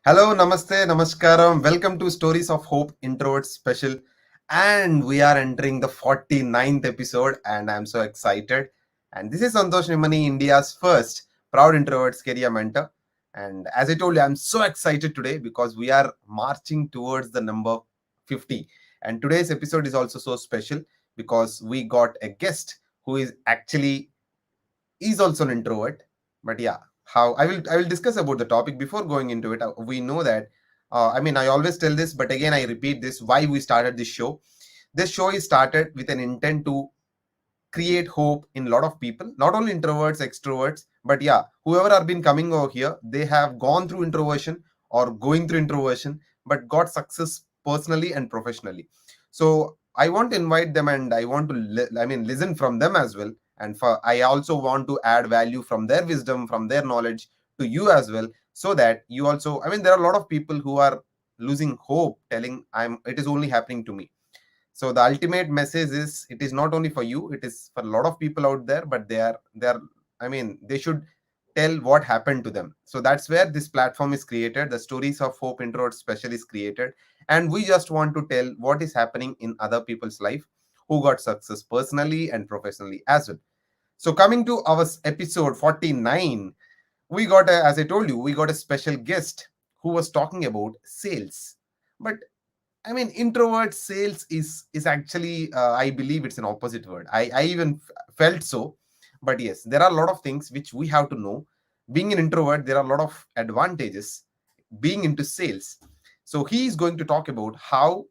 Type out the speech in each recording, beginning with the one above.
Hello, Namaste, Namaskaram. Welcome to Stories of Hope Introverts Special. And we are entering the 49th episode, and I'm so excited. And this is Santosh Nimani, India's first proud introverts career mentor. And as I told you, I'm so excited today because we are marching towards the number 50. And today's episode is also so special because we got a guest who is also an introvert. But yeah, how I will discuss about the topic. Before going into it, we know that I always tell this, but again I repeat this, why we started this show. This show is started with an intent to create hope in a lot of people, not only introverts, extroverts, but yeah, whoever have been coming over here, they have gone through introversion or going through introversion, but got success personally and professionally. So I want to invite them, and I want to listen from them as well. And I also want to add value from their wisdom, from their knowledge to you as well, so that you also, there are a lot of people who are losing hope, telling it is only happening to me. So the ultimate message is, it is not only for you, it is for a lot of people out there, but they should tell what happened to them. So that's where this platform is created. The Stories of Hope Introvert Special is created, and we just want to tell what is happening in other people's life who got success personally and professionally as well. So coming to our episode 49, as I told you, we got a special guest who was talking about sales. But introvert sales is actually, I believe it's an opposite word. I even felt so. But yes, there are a lot of things which we have to know. Being an introvert, there are a lot of advantages being into sales. So he is going to talk about how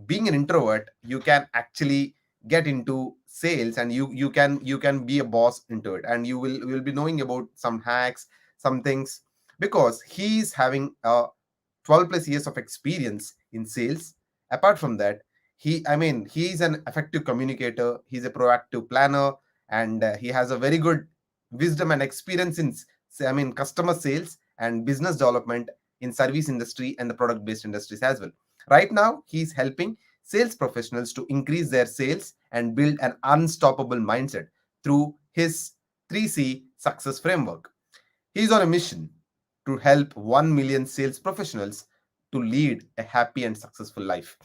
being an introvert, you can actually get into sales, and you can be a boss into it, and you will be knowing about some hacks, some things, because he is having a 12 plus years of experience in sales. Apart from that, he is an effective communicator, he's a proactive planner, and he has a very good wisdom and experience in customer sales and business development in service industry and the product based industries as well. Right now he's helping sales professionals to increase their sales and build an unstoppable mindset through his 3C success framework. He's on a mission to help 1 million sales professionals to lead a happy and successful life.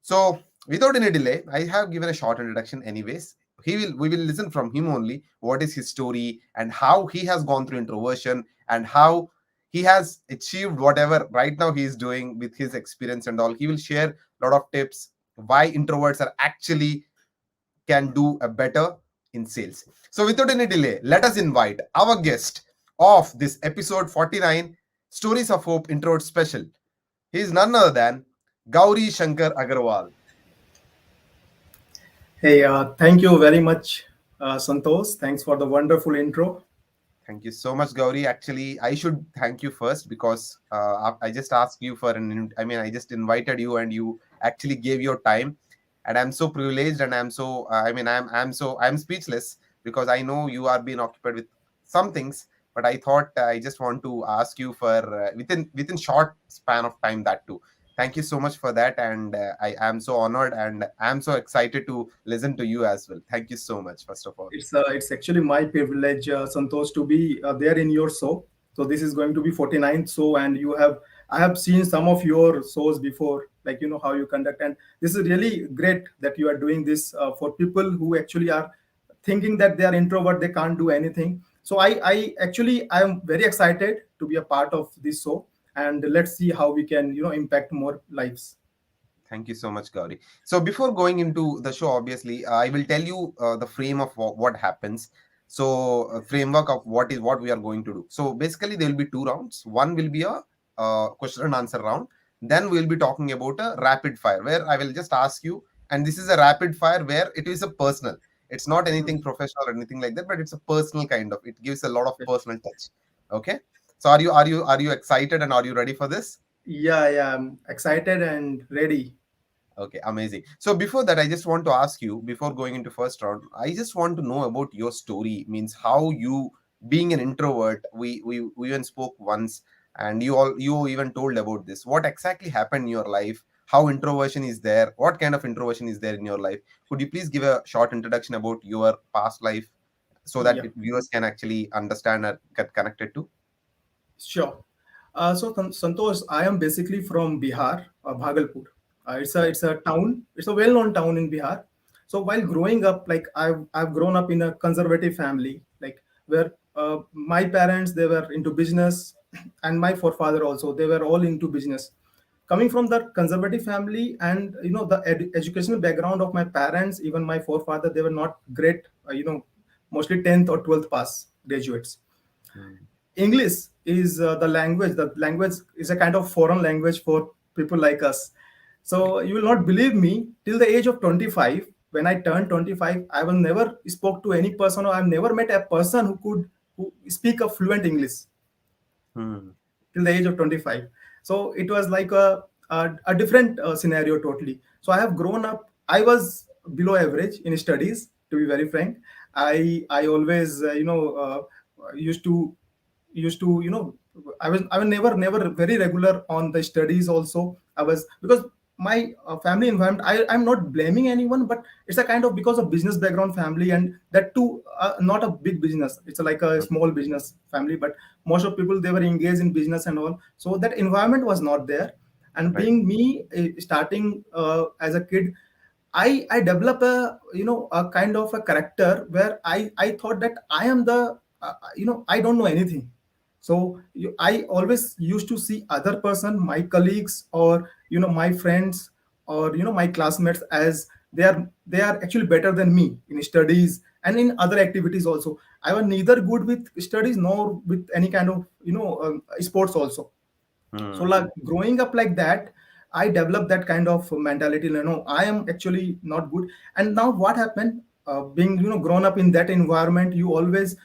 So, without any delay, I have given a short introduction anyways. We will listen from him only what is his story and how he has gone through introversion and how he has achieved whatever right now he is doing with his experience and all. He will share a lot of tips why introverts are actually can do a better in sales. So without any delay, let us invite our guest of this episode 49 Stories of Hope Introvert Special. He is none other than Gouri Shanker Agrawal. Hey, thank you very much, Santosh. Thanks for the wonderful intro. Thank you so much, Gauri. Actually, I should thank you first because I just asked you for I just invited you and you actually gave your time, and I'm so privileged, and I'm so I'm speechless because I know you are being occupied with some things, but I thought I just want to ask you for within short span of time, that too. Thank you so much for that, and I am so honored and I'm so excited to listen to you as well. Thank you so much, first of all. It's actually my privilege, Santosh, to be there in your show. So this is going to be 49th show, and I have seen some of your shows before, like how you conduct, and this is really great that you are doing this for people who actually are thinking that they are introvert, they can't do anything. So I am very excited to be a part of this show, and let's see how we can impact more lives. Thank you so much, Gauri. So before going into the show, obviously, I will tell you the frame of what happens. So framework of what we are going to do. So basically, there will be two rounds. One will be a question and answer round. Then we'll be talking about a rapid fire where I will just ask you, and this is a rapid fire where it is a personal. It's not anything professional or anything like that, but it's a personal kind of. It gives a lot of personal touch. Okay. So are you excited and are you ready for this? Yeah, I'm excited and ready. Okay, amazing. So before that, I just want to ask you, before going into first round, I just want to know about your story. Means how you, being an introvert, we even spoke once, and you even told about this. What exactly happened in your life? How introversion is there? What kind of introversion is there in your life? Could you please give a short introduction about your past life so that Yeah, viewers can actually understand and get connected to? sure. Santosh, I am basically from Bihar, Bhagalpur. Right. It's a town. It's a well-known town in Bihar. So while growing up, like I've grown up in a conservative family, like where my parents, they were into business, and my forefather also, they were all into business. Coming from that conservative family, and the educational background of my parents, even my forefather, they were not great. Mostly 10th or 12th pass graduates. Mm. English is the language. The language is a kind of foreign language for people like us. Right. So you will not believe me. Till the age of 25, when I turned 25, I was never spoke to any person, or I've never met a person who speak a fluent English Mm. till the age of 25. So it was like a different scenario totally. So I have grown up. I was below average in studies, to be very frank. I always used to used to I was never very regular on the studies also. I was, because my family environment, I'm not blaming anyone, but it's a kind of because of business background family, and that too not a big business. It's like a small business family, but most of people, they were engaged in business and all, so that environment was not there. And Right. being me, starting as a kid, I develop a kind of a character where I thought that I am the I don't know anything. So I always used to see other person, my colleagues, or my friends, or my classmates, as they are actually better than me in studies and in other activities also. I was neither good with studies nor with any kind of sports also. So Mm. like growing up like that, I developed that kind of mentality, I am actually not good. And now what happened, being grown up in that environment, you always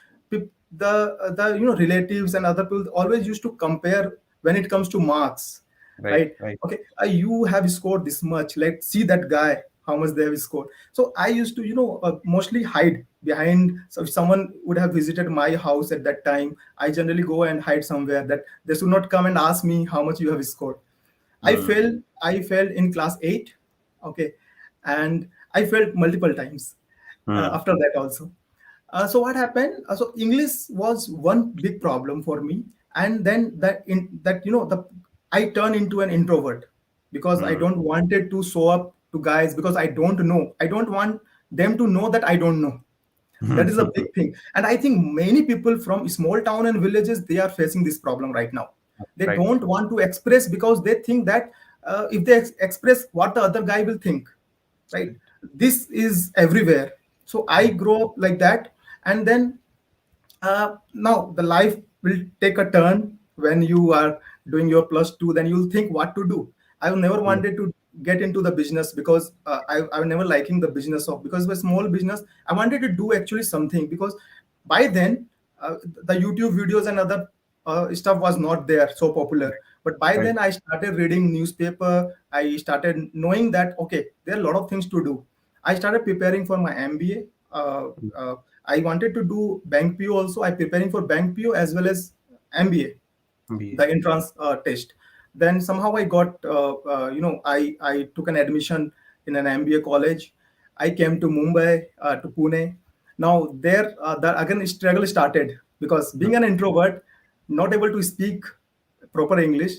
the relatives and other people always used to compare when it comes to marks, Right. right? Right. Okay, you have scored this much, let's see that guy, how much they have scored. So I used to mostly hide behind. So if someone would have visited my house at that time, I generally go and hide somewhere, that they should not come and ask me how much you have scored. Mm. I failed in class 8. Okay, and I failed multiple times Mm. after that also. So what happened? So English was one big problem for me, and then the I turned into an introvert, because I Mm. don't wanted to show up to guys, because I don't know. I don't want them to know that I don't know. That is a big thing. And I think many people from small town and villages, they are facing this problem right now. They Right. don't want to express, because they think that if they express, what the other guy will think, right? Right. This is everywhere. So I grow up like that. And then now the life will take a turn when you are doing your plus two. Then you'll think what to do. I never Mm. wanted to get into the business, because I was never liking the business of, because it was small business. I wanted to do actually something, because by then the YouTube videos and other stuff was not there so popular. But by Right. then I started reading newspaper. I started knowing that okay, there are a lot of things to do. I started preparing for my MBA. Mm. I wanted to do bank PO also. I preparing for bank PO as well as MBA, BA. the entrance test. Then somehow I got, I took an admission in an MBA college. I came to Mumbai, to Pune. Now there, the again struggle started, because Mm. being an introvert, not able to speak proper English,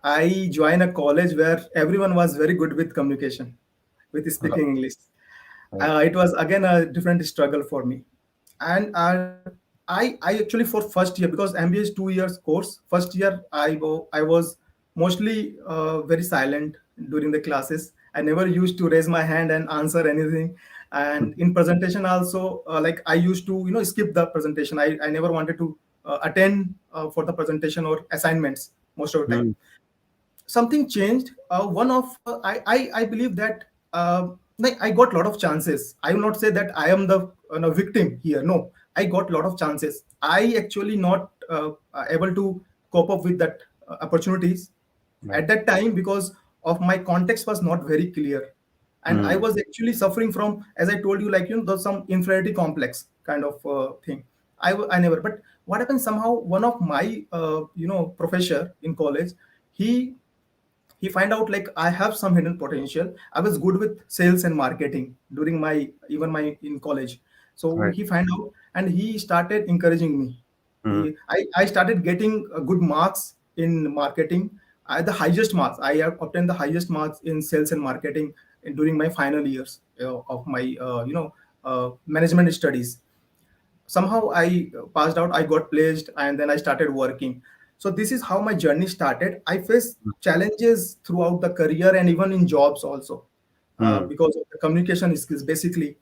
I joined a college where everyone was very good with communication, with speaking English. Right. It was again a different struggle for me. And I actually, for first year, because MBA is 2 years course, first year I was mostly very silent during the classes. I never used to raise my hand and answer anything. And in presentation also, like I used to skip the presentation. I never wanted to attend for the presentation or assignments most of the time. Mm. Something changed. One of I believe that like I got a lot of chances. I will not say that I am the victim here. No, I got a lot of chances. I actually not able to cope up with that opportunities Right. at that time, because of my context was not very clear. And I Mm. was actually suffering from, as I told you, like there's some inferiority complex kind of thing. I never. But what happened, somehow one of my professor in college, he he find out like I have some hidden potential. I was good with sales and marketing during my, even my in college. So Right. he find out, and he started encouraging me. Mm. I started getting good marks in marketing. I had the highest marks. I have obtained the highest marks in sales and marketing during my final years of my management studies. Somehow I passed out, I got placed, and then I started working. So this is how my journey started. I faced challenges throughout the career and even in jobs also, Hmm. because of the communication skills basically.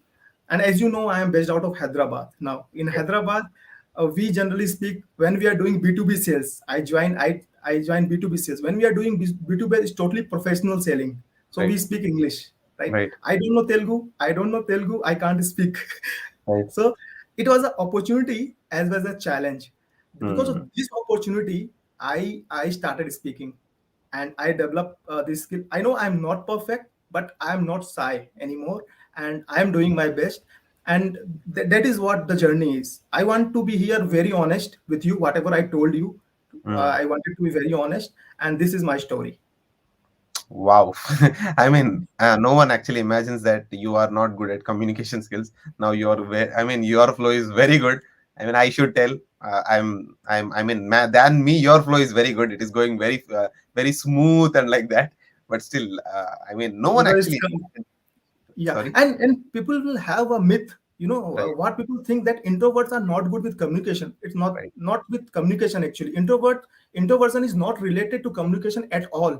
And as you know, I am based out of Hyderabad. Now in Right. Hyderabad, we generally speak when we are doing B2B sales. I join B2B sales. When we are doing B2B, it's totally professional selling. So we Right. speak English, right? Right. I don't know Telugu. I don't know Telugu. I can't speak. Right. So it was an opportunity as well as a challenge. Because of Hmm. this opportunity, I started speaking, and I developed this skill. I know I'm not perfect, but I'm not shy anymore, and I'm doing my best. And that is what the journey is. I want to be here very honest with you. Whatever I told you, Hmm. I wanted to be very honest, and this is my story. Wow. I mean, no one actually imagines that you are not good at communication skills. Now you're I mean, your flow is very good. I mean, I should tell. I mean, than me, your flow is very good. It is going very smooth and like that. But still, I mean, no one It's actually. Yeah, Sorry. and people will have a myth. Right. What people think, that introverts are not good with communication. It's not Right. not with communication actually. Introversion is not related to communication at all.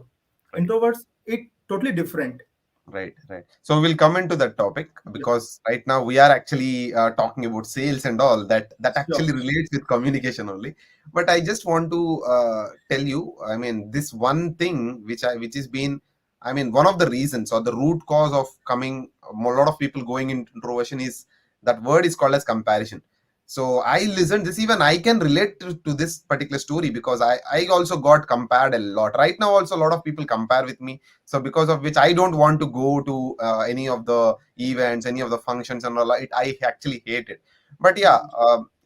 Right. Introverts, it totally different. Right, right. So we'll come into that topic Yeah, because right now we are actually talking about sales and all that sure, actually relates with communication only. But I just want to tell you, I mean, this one thing which has been, I mean, one of the reasons or the root cause of coming a lot of people going into introversion is that word is called as comparison. So I listened this, even I can relate to this particular story because I also got compared a lot. Right now also a lot of people compare with me, so because of which I don't want to go to any of the events, any of the functions and all. I actually hate it. But yeah,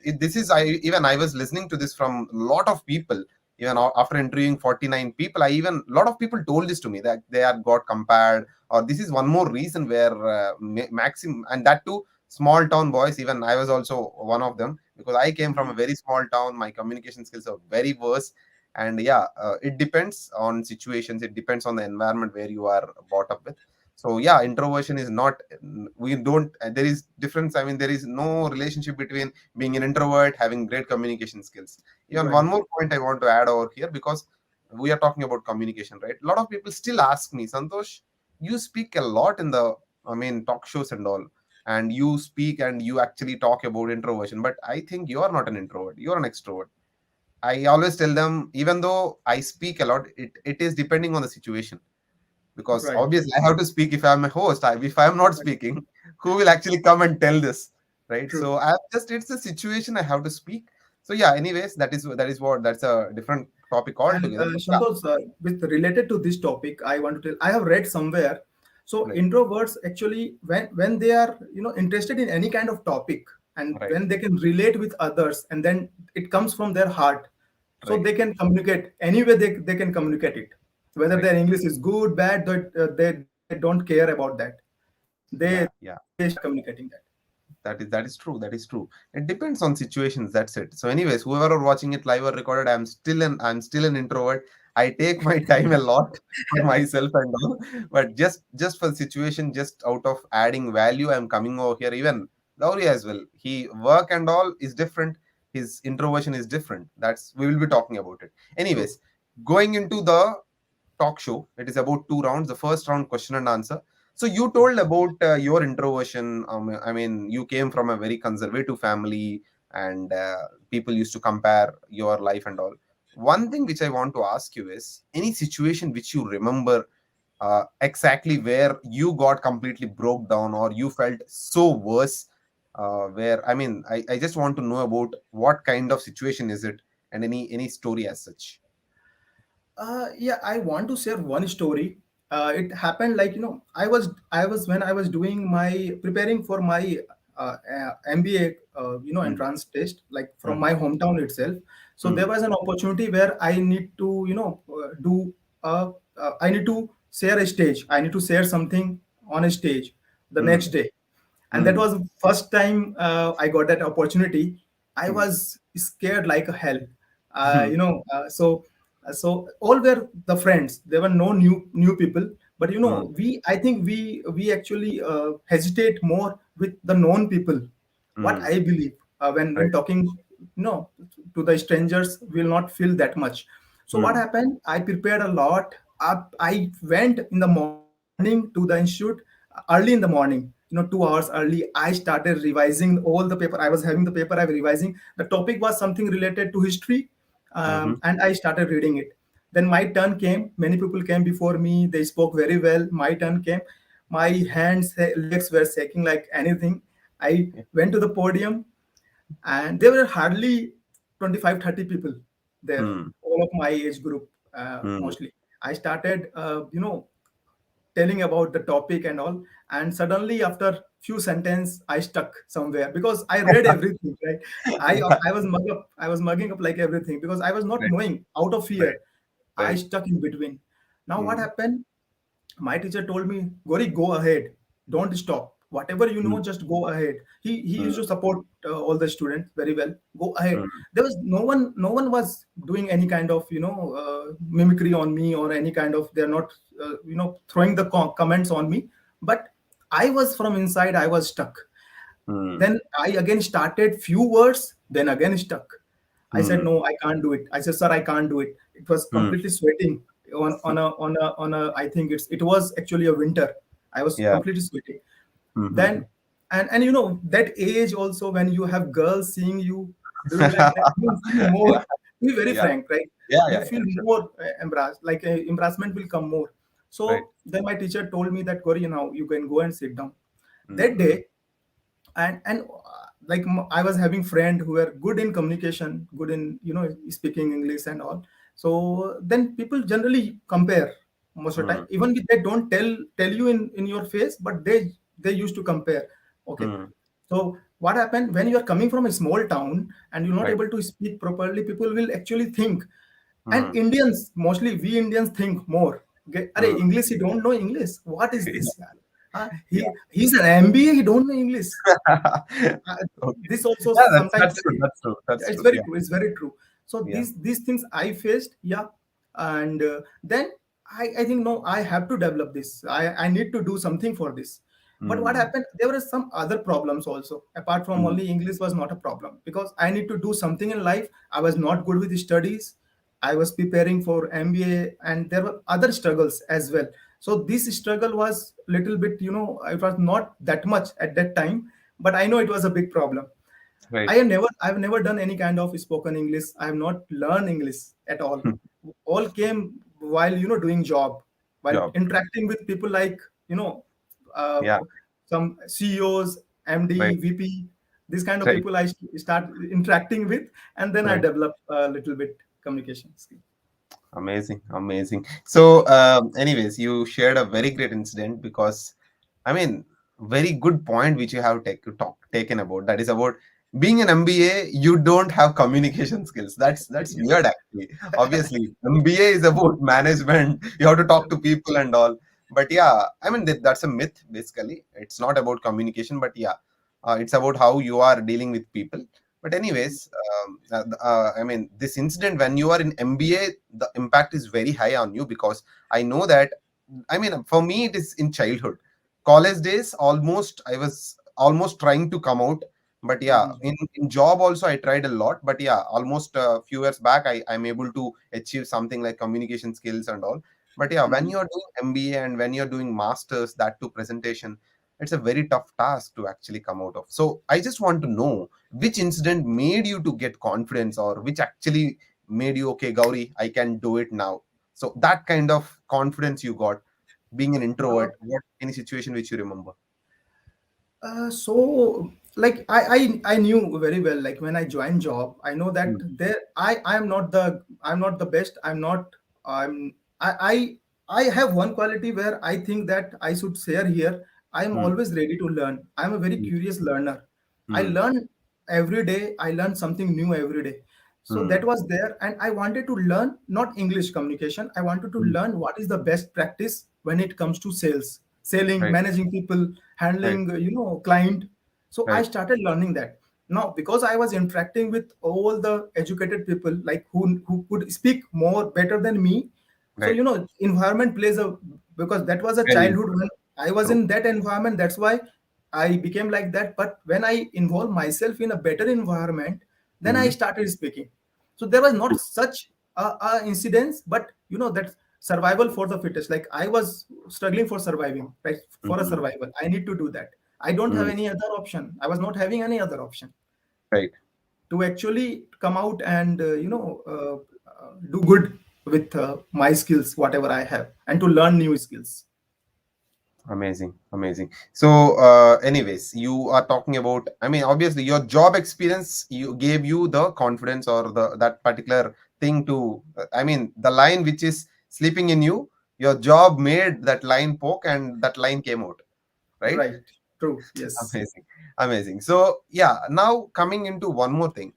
this is, I was listening to this from a lot of people. Even after interviewing 49 people, I even a lot of people told this to me that they have got compared, or this is one more reason where maximum, and that too small town boys. Even I was also one of them because I came from a very small town. My communication skills are very worse. And yeah, it depends on situations, it depends on the environment where you are brought up with. So yeah, introversion is not, we don't, there is difference. I mean, there is no relationship between being an introvert having great communication skills. Even one right. more point I want to add over here, because we are talking about communication, right? A lot of people still ask me, Santosh, you speak a lot in the, I mean, talk shows and all, and you speak and you actually talk about introversion, but I think you are not an introvert, you are an extrovert. I always tell them, even though I speak a lot, it is depending on the situation. Because Right, obviously, I have to speak if I'm a host. If I'm not right. speaking, who will actually come and tell this, right? True. So I just, it's a situation I have to speak. So yeah. Anyways, that is what, that's a different topic And altogether. But yeah, Santosh, with related to this topic, I want to tell. I have read somewhere. So right, introverts actually, when they are interested in any kind of topic, and right, when they can relate with others, and then it comes from their heart, so right, they can communicate anyway. They can communicate it, whether right. their English is good, bad. They don't care about that. Yeah, They yeah. start communicating that. That is true. That is true. It depends on situations. That's it. So, anyways, whoever are watching it live or recorded, I'm still an introvert. I take my time a lot for myself and all. But just for the situation, just out of adding value, I'm coming over here. Even Gauri as well. He work and all is different. His introversion is different. That's, we will be talking about it. True. Anyways, going into the talk show. It is about two rounds. The first round, question and answer. So you told about your introversion. I mean, you came from a very conservative family, and people used to compare your life and all. One thing which I want to ask you is any situation which you remember exactly where you got completely broke down or you felt so worse. Where, I mean, I just want to know about what kind of situation is it, and any story as such. Yeah, I want to share one story. It happened like I was when I was doing my preparing for my MBA Hmm. entrance test, like from Hmm. my hometown itself. So Hmm. there was an opportunity where I need to do I need to share a stage. I need to share something on a stage the Hmm. next day, and that Hmm. was first time I got that opportunity. I Hmm. was scared like a hell. Hmm. So. So all were the friends. There were no new people. But mm, I think we actually hesitate more with the known people. What mm, I believe, when right. talking, to the strangers, will not feel that much. So what Mm, happened? I prepared a lot. I went in the morning to the institute, early in the morning. 2 hours early. I started revising all the paper. I was having the paper. I was revising. The topic was something related to history, mhm, and I started reading it. Then my turn came. Many people came before me. They spoke very well. My turn came. My hands, legs were shaking like anything. I yeah, went to the podium, and there were hardly 25, 30 people there, mm, all of my age group, mm. mostly. I started, telling about the topic and all, and suddenly after few sentence I stuck somewhere because I read everything, right? I was mugging up like everything because I was not Right, knowing. Out of fear, right, I right. stuck in between. Now what Mm, happened? My teacher told me, Gauri, go ahead, don't stop, whatever you know, mm, just go ahead. He mm, used to support all the students very well. Go ahead. mm, There was no one was doing any kind of mimicry on me, or any kind of, they're not throwing the comments on me. But I was, from inside, I was stuck. mm, Then I again started few words, then again stuck. I said, mm, no, I can't do it. I said, sir, I can't do it. It was mm. completely sweating on a I think it was actually a winter. I was Yeah. completely sweating. Mhm. Then, and that age also, when you have girls seeing you doing like that, you feel more, to be very Yeah. frank, right? Yeah, You yeah, feel yeah, sure. more embarrassed, like embarrassment will come more. Right. So then my teacher told me that, Gauri, now you can go and sit down. That Mm, day, like I was having friend who were good in communication, good in speaking English and all. So then people generally compare most of the time, mm, even if they don't tell you in your face, but they used to compare. Okay. mm, So what happened, when you are coming from a small town and you're not right. able to speak properly, people will actually think. And Mm, Indians, mostly we Indians, think more. Okay, Are mm. English, he don't know English. What is Yeah. this? Yeah. He's an MBA, he don't know English. uh, Okay. this also Yeah, that's sometimes, that's true. That's true. That's it's true. very Yeah. true, it's very true. So Yeah. these things I faced, yeah. And then I think, no, I have to develop this. I need to do something for this. But what Mm, happened, there were some other problems also, apart from mm, only English was not a problem, because I need to do something in life. I was not good with studies. I was preparing for MBA, and there were other struggles as well. So this struggle was little bit, it was not that much at that time, but I know it was a big problem. right. I've never done any kind of spoken English. I have not learned English at all. All came while doing job, while Job. interacting with people like you know uh, Yeah. some CEOs, Right. MD, VP, these kind of Right. people I start interacting with, and then I Right. develop a little bit communication skill. Amazing. Amazing. So, anyways, you shared a very great incident because, I mean, very good point which you have taken about. That is about being an MBA. You don't have communication skills. That's Yes. weird actually. Obviously, MBA is about management. You have to talk to people and all. But yeah, I mean that's a myth. Basically, it's not about communication. But yeah, it's about how you are dealing with people. But anyways, I mean, this incident when you are in MBA, the impact is very high on you because I know that. I mean, for me, it is in childhood, college days. Almost, I was almost trying to come out, but yeah, Mhm. in job also I tried a lot. But yeah, almost a few years back, I'm able to achieve something like communication skills and all. But yeah, when Mhm. you're doing MBA and when you're doing masters, that to presentation, it's a very tough task to actually come out of. So I just want to know which incident made you to get confidence, or which actually made you, okay, Gauri, I can do it now. So that kind of confidence you got being an Uh, introvert, what any situation which you remember? so like I knew very well, like when I joined job, I know that Mm, there I'm not the best. I'm I have one quality where I think that I should share here. I'm mm, always ready to learn. I'm a very mm, curious learner. I mm, learn every day. I learn something new every day. So that mm, was there, and I wanted to learn not English communication. I wanted to mm. learn what is the best practice when it comes to sales, selling, Right, managing people, right, handling client. So I right. started learning that. Now, because I was interacting with all the educated people, like who could speak more better than me, so Right. environment plays a, because that was a Very childhood important. when I was True. in that environment. That's why I became like that. But when I involved myself in a better environment, then I Mm-hmm. started speaking. So there was not such a incidence, but that survival for the fittest. Like I was struggling for surviving, right? For a Mm-hmm. survival, I need to do that. I don't have Mm. any other option. I was not having any other option Right. to actually come out and do good with my skills, whatever I have, and to learn new skills. Amazing, amazing. So, anyways, you are talking about. I mean, obviously, your job experience you gave you the confidence or the that particular thing to. I mean, the line which is sleeping in you. Your job made that line poke, and that line came out. Right. Right. True. Yes. Amazing, amazing. So, yeah. Now coming into one more thing.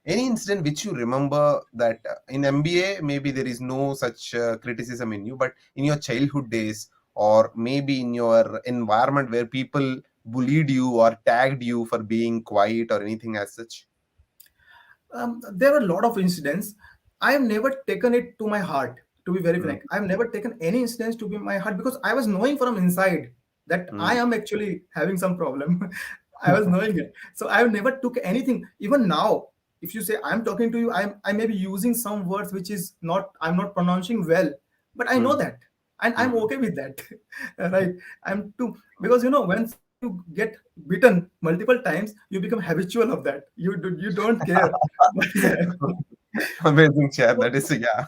Any incident which you remember that in MBA maybe there is no such criticism in you, but in your childhood days or maybe in your environment where people bullied you or tagged you for being quiet or anything as such? There are a lot of incidents. I have never taken it to my heart, to be very Mm, frank. I have never taken any incidents to be my heart because I was knowing from inside that I mm, am actually having some problem. I was knowing it. So I have never took anything. Even now, if you say I'm talking to you, I may be using some words which is not, I'm not pronouncing well, but I know mm, that. And I'm mm. okay with that. Right. I'm too, because once you get beaten multiple times, you become habitual of that. You don't care. But yeah, Amazing, chair. so, That is, yeah.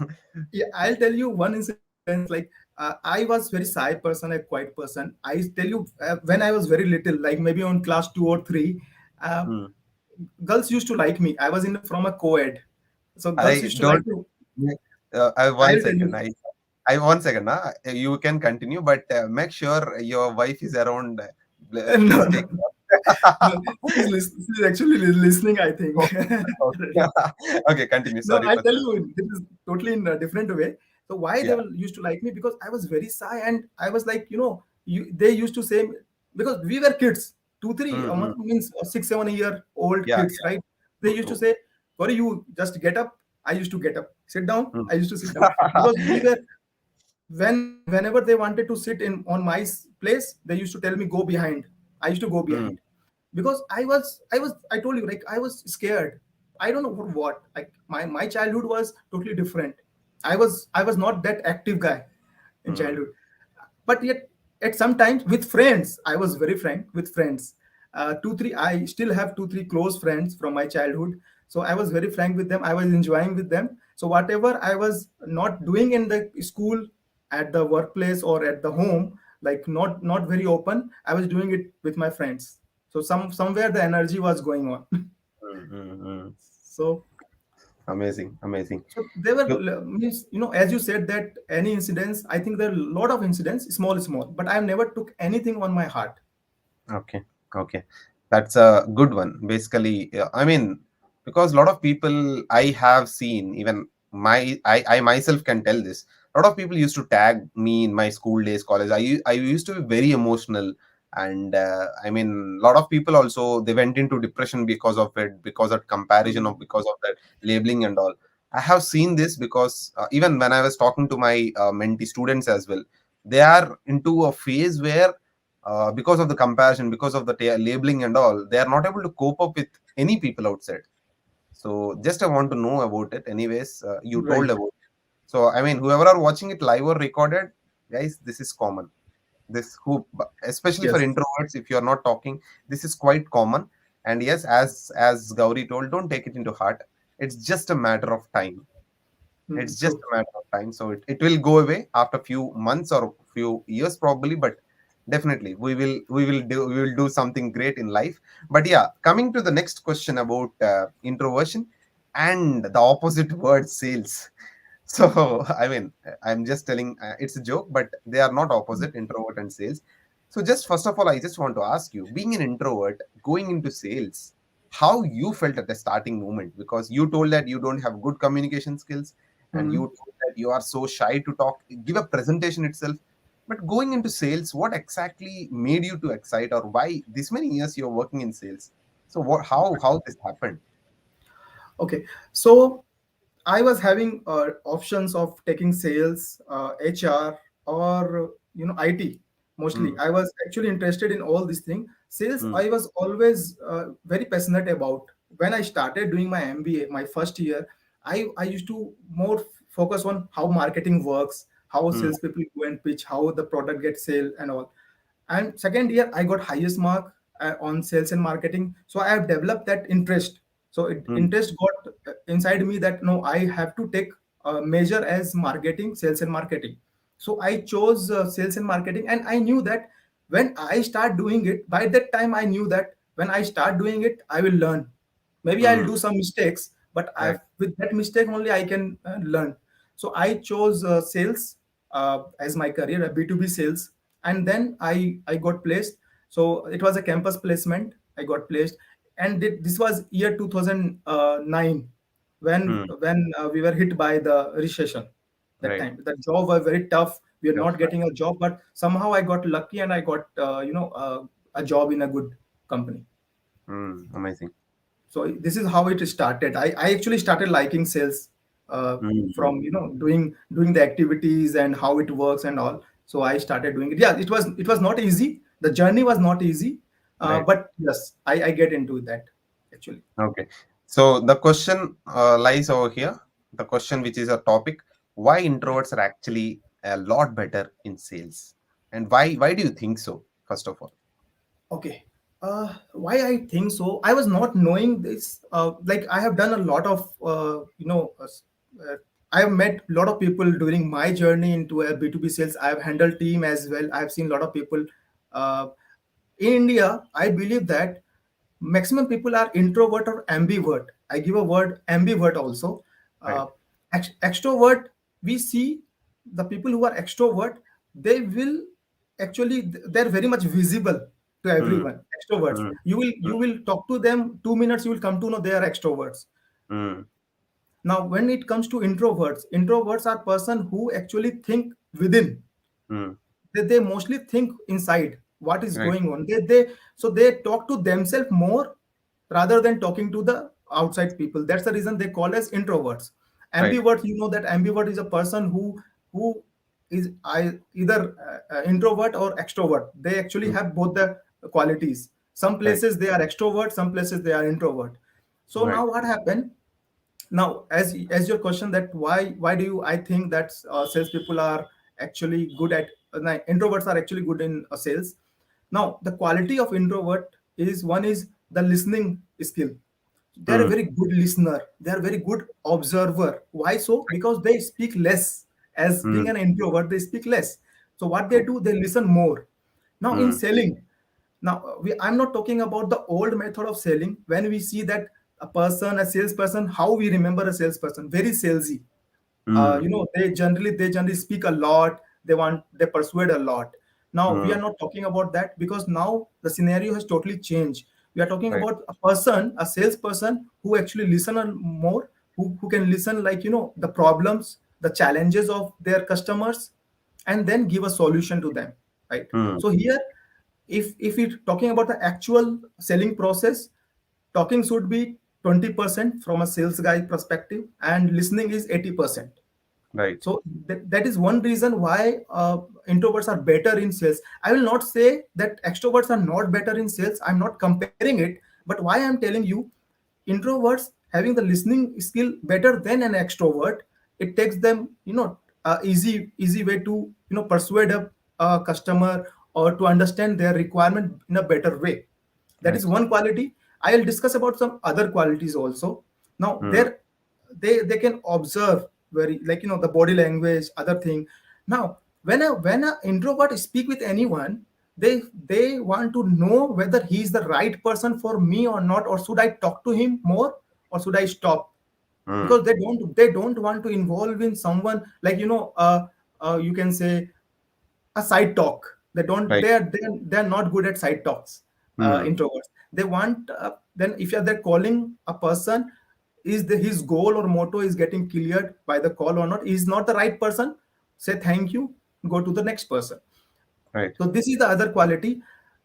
yeah, I'll tell you one incident. Like I was very shy person, a quiet person. I tell you, when I was very little, like maybe on class 2 or 3, uh, Mm. girls used to like me. I was in from a co-ed, so girls I used to like don't. me. I one I'll tell second. you. I 1 second. You can continue, but make sure your wife is around. No, Please no, take. no. She's actually listening, I think. Okay. Okay. Okay, continue. No, Sorry I'll for tell that. you, this is totally in a different way. So why they Yeah. used to like me? Because I was very shy, and I was like, they used to say, because we were kids, two, three, Mm-hmm. means 6, 7 year old Yeah. kids, right? They True. used to True. say, Gauri, you just get up. I used to get up. Sit down. Mm. I used to sit down because we were, whenever they wanted to sit in on my place, they used to tell me go behind. I used to go Mm. behind because I told you, like I was scared. I don't know for what. Like my childhood was totally different. I was not that active guy in Mm. childhood, but yet at some times with friends I was very frank with friends. 2 3, I still have 2 3 close friends from my childhood, so I was very frank with them. I was enjoying with them. So whatever I was not doing in the school, at the workplace, or at the home, like not very open, I was doing it with my friends. So somewhere the energy was going on. Mm. Mm. Mm. So Amazing. Amazing. so there were, So, means, as you said, that any incidents, I think there are a lot of incidents, small, but I have never took anything on my heart. okay. Okay. That's a good one. Basically, I mean, because a lot of people I have seen, even I myself can tell this. A lot of people used to tag me in my school days, college. I used to be very emotional, and I mean, a lot of people also they went into depression because of it, because of comparison, of because of that labeling and all. I have seen this because even when I was talking to my mentee students as well, they are into a phase where because of the comparison, because of the labeling and all, they are not able to cope up with any people outside. So just I want to know about it. Anyways, you told Right. about it. So I mean, whoever are watching it live or recorded, guys, this is common. This who, especially for Yes. introverts, if you are not talking, this is quite common. And yes, as Gauri told, don't take it into heart. It's just a matter of time. It's just True. a matter of time. So it will go away after few months or few years probably, but definitely we will do something great in life. But yeah, coming to the next question about introversion and the opposite word sales. So I mean, I'm just telling it's a joke, but they are not opposite, introvert and sales. So just first of all, I just want to ask you, being an introvert going into sales, how you felt at the starting moment, because you told that you don't have good communication skills and you Hmm. told that you are so shy to talk, give a presentation itself. But going into sales, what exactly made you to excite, or why this many years you're working in sales? So what? How this happened? Okay, so I was having options of taking sales, HR, or IT. Mostly, Hmm. I was actually interested in all these things. Sales, Hmm. I was always very passionate about. When I started doing my MBA, my first year, I used to more focus on how marketing works, how Hmm. salespeople go and pitch, how the product gets sale and all. And second year I got highest mark on sales and marketing, so I have developed that interest. So Hmm. interest got inside me that no, I have to take a major as marketing, sales and marketing. So I chose sales and marketing, and I knew that when I start doing it, by that time I knew that when I start doing it I will learn. Maybe I'll Hmm. do some mistakes, but Right. I've with that mistake only I can learn. So I chose sales as my career, B2B sales, and then I got placed. So it was a campus placement. I got placed, and this was year 2009 Hmm. when we were hit by the recession. That Right. time the job was very tough. We are Tough. not getting a job, but somehow I got lucky and I got a job in a good company. Hmm. Amazing. So this is how it started. I actually started liking sales Hmm. from doing the activities and how it works and all. So I started doing it. Yeah, it was not easy. The journey was not easy, Right. but yes, I get into that actually. Okay. So the question lies over here. The question, which is a topic: why introverts are actually a lot better in sales, and why do you think so? First of all. Okay. Why I think so? I was not knowing this. Like I have done a lot of, I have met a lot of people during my journey into a B2B sales. I have handled team as well. I have seen a lot of people. Uh, in India, I believe that maximum people are introvert or ambivert. I give a word ambivert also. Right. Uh, Extrovert, we see the people who are extrovert, they will actually they're very much visible to Hmm. everyone. Extroverts, Hmm. you will talk to them 2 minutes, you will come to know they are extroverts. Hmm. Now, when it comes to introverts are person who actually think within. Hmm. They mostly think inside what is Right. going on. They talk to themselves more rather than talking to the outside people. That's the reason they call as introverts. Right. Ambivert, that ambivert is a person who is either introvert or extrovert. They actually Hmm. have both the qualities. Some Right. places they are extrovert, some places they are introvert. So Right. now what happened? Now, as your question, that why do you I think that salespeople are actually good at introverts are actually good in sales. Now the quality of introvert is, one is the listening skill. They're a Hmm. very good listener, they're very good observer. Why so? Because they speak less. As being Hmm. an introvert, they speak less. So what they do, they listen more. Now in Hmm. selling, now I'm not talking about the old method of selling. When we see that a salesperson, how we remember a salesperson, very salesy. Hmm. They generally speak a lot. They persuade a lot. Now we Hmm. are not talking about that, because now the scenario has totally changed. We are talking Right. about a salesperson who actually listen more, who can listen, like the problems, the challenges of their customers, and then give a solution to them, right? Hmm. So here, if we're talking about the actual selling process, talking should be 20% from a sales guy perspective, and listening is 80%. Right. So that is one reason why introverts are better in sales. I will not say that extroverts are not better in sales. I'm not comparing it, but why I'm telling you, introverts having the listening skill better than an extrovert, it takes them, easy way to persuade a customer, or to understand their requirement in a better way. That is Right. one quality. I'll discuss about some other qualities also. Now Hmm. they can observe very, like the body language, other thing. Now when a introvert speak with anyone, they want to know whether he's the right person for me or not, or should I talk to him more, or should I stop. Hmm. Because they don't want to involve in someone, like you can say a side talk. They don't Right. they're not good at side talks. Hmm. Introverts, they want, then if you're there calling a person, is his goal or motto is getting cleared by the call or not? Is not the right person, say thank you, go to the next person. Right. So this is the other quality.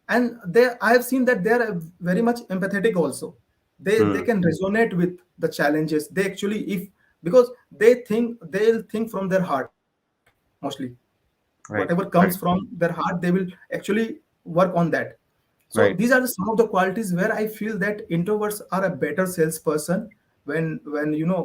And I have seen that they are very much empathetic also. They Hmm. can resonate with the challenges. They actually, if because they'll think from their heart mostly. Whatever Right. comes Right. from their heart, they will actually work on that. So Right. these are some of the qualities where I feel that introverts are a better salesperson when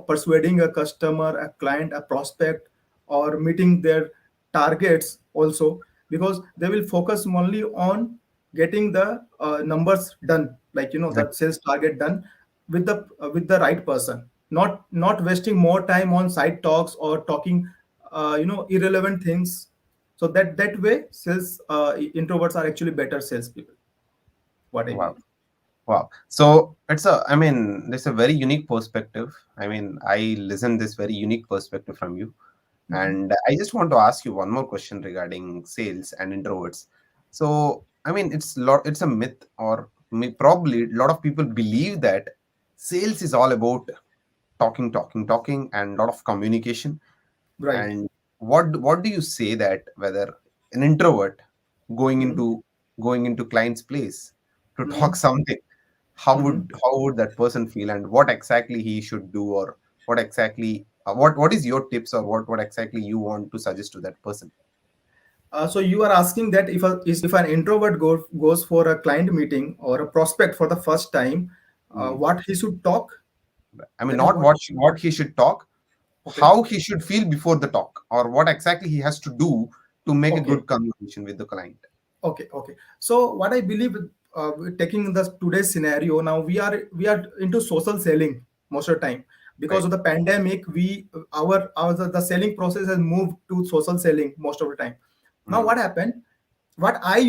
persuading a customer, a client, a prospect, or meeting their targets also, because they will focus only on getting the numbers done, like Right. the sales target done with the right person, not wasting more time on side talks or talking irrelevant things. So that way sales introverts are actually better salespeople, what I Wow. believe. Wow. So it's a, I mean, there's a very unique perspective. I mean, I listen this very unique perspective from you. Mhm. And I just want to ask you one more question regarding sales and introverts. So, I mean, it's a myth, or probably a lot of people believe that sales is all about talking, talking, talking, and a lot of communication. Right. And what do you say that whether an introvert going Mhm. into going into client's place to talk Mhm. something, Mhm. how would that person feel, and what exactly he should do, or what exactly what is your tips, or what exactly you want to suggest to that person? So you are asking that if an introvert goes for a client meeting or a prospect for the first time, Hmm. what he should talk? I mean, That is not what. what he should talk, Okay. how he should feel before the talk, or what exactly he has to do to make a Okay. good conversation with the client. Okay. Okay. So what I believe, taking the today's scenario now, we are into social selling most of the time because Right. of the pandemic. Our the selling process has moved to social selling most of the time. Now Hmm. what happened? What I